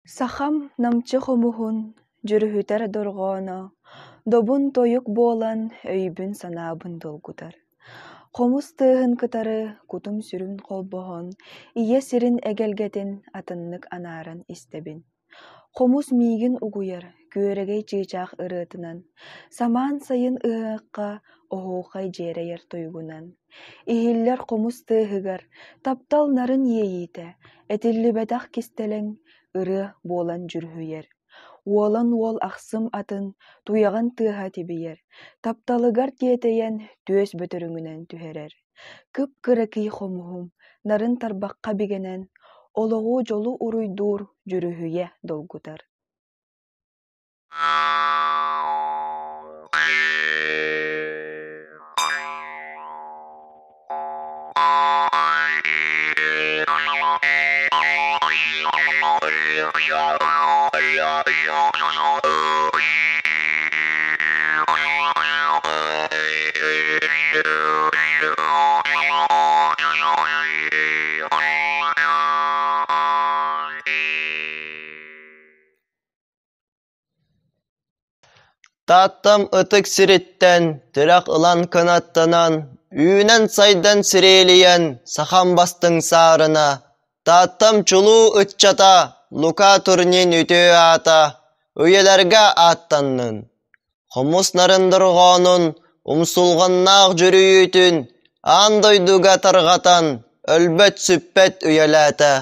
Сахам намчы хомуһун жүрүһүтэр дорҕооно, добун тойук буолан өйбүн санаабын долгутар. Хомус тыаһын кытары кутум сүрүн холбоһон, ийэ сирин эгелгетин атыннык анааран истэбин. Хомус миигин угуйар, күөрэгэй чыычаах ырыатынан, самаан сайын ыһыакка оһуухай дьиэрэйэр тойгунан. Иһиллэр хомус тыаһыгар таптал нарын иэйиитэ, этиллибэтах кистэлэҥ ырыа буолан жүрүһүйэр. Уолан уол ахсым атын туйаҕан тыаһа тибийэр, тапталыгар тиэтэйэн түөс бөтөрүҥүнэн түһэрэр. Кып-кыракый хомуһум нарын тарбахха бигэнэн, олоҕуу дьолу уруйдуур жүрүһүйэ долгутар. Тааттам ытык сириттэн, тырак ылан канаттанан, үүнэн сайдан сирейлиен, сахам бастың саарына. Тааттам чулуу ытчата, лука турнин үтөө аата, өйелерге ааттаннын. Хомус нарындырғонун, умсулғаннаақ жүрүйүтүн, андойдуга таргатан, өлбөт сүппет үйеләті.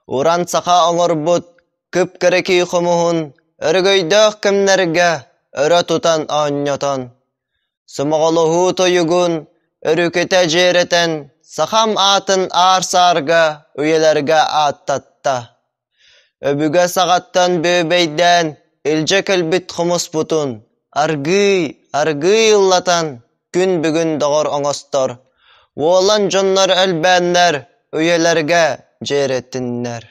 Уран саха оңорбут, кып-кырыки хомуһун, өргөйдөөх кемнерге, өрө тутан аанньотон. Сымоголуһуу тойугун, өрүкете жээретен, сахам аатын аарсаарга, үйелерге ааттатта. Өбүгө сагаттан бөөбөйден, илже көлбүт хомус бутун, аргый ыллатан, күн бүгүн доғор оңостор. Уолан жоннор өлбәннер, үйелерге жээретиннер.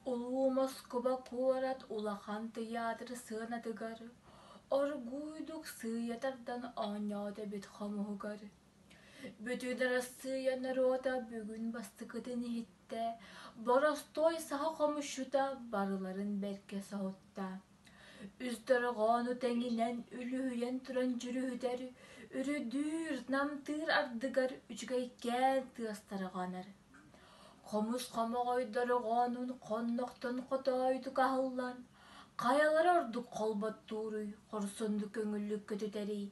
Улуу Москва куорат улахан театр сыанатыгар, оргуйдук сыйятардан ааньота бит хомугар. Бүтүнара сыйя народа бүгүн бастыкытын ихитте, боростой саха хомушута барыларын берке саутта. Үстөргону теңинен үлүһүйен туран жүрүһүтер, үрүдүүр намтыыр ардыгар үчгайкään тыастарганар. Хомус хомогойдоргонун конноқтон котойду кахыллан, каялар ордук колботтууруй, хорсонду көңүллүк көтүтери.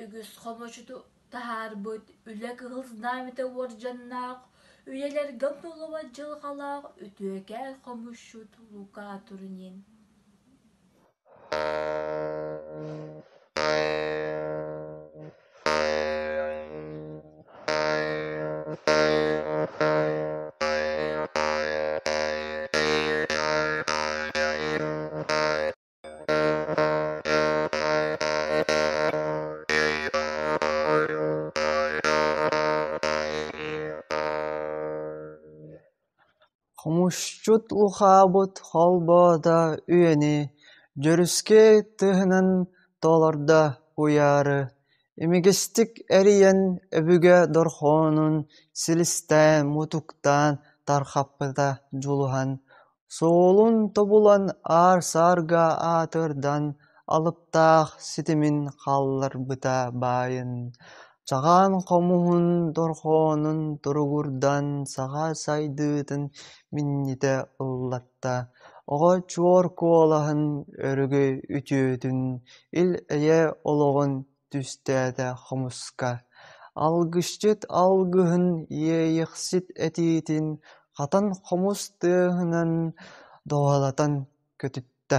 Үгүс хомочуту тахарбыт, үлек ылзнамете уоржаннаак, үйелерген тулуба жылгалаак, үтүөкään хомушут лука турунин. Хомушчут лухаабыт холбоода үйени, жөрүске тыһынан толорда уяры. Эмигестик эриен өбүгө дорхоонун силистään мутуктан тархаппыта жулухан Соолун тобулан аар-саарга аатырдан алыптаах ситимин халларбыта баайын. Чаҕаан хомуһун дорхоонун туругурдан саҕа сайдыытын миннитэ ыллатта. Оҕо чуор куолаһын өрүгэй үтүөтүн ил эйэ олоҕун түстээтэ хомуска. Алгыстьыт алгыһын иэйэхсит этиитин хатан хомус тыаһынан доҕолатан көтүттэ.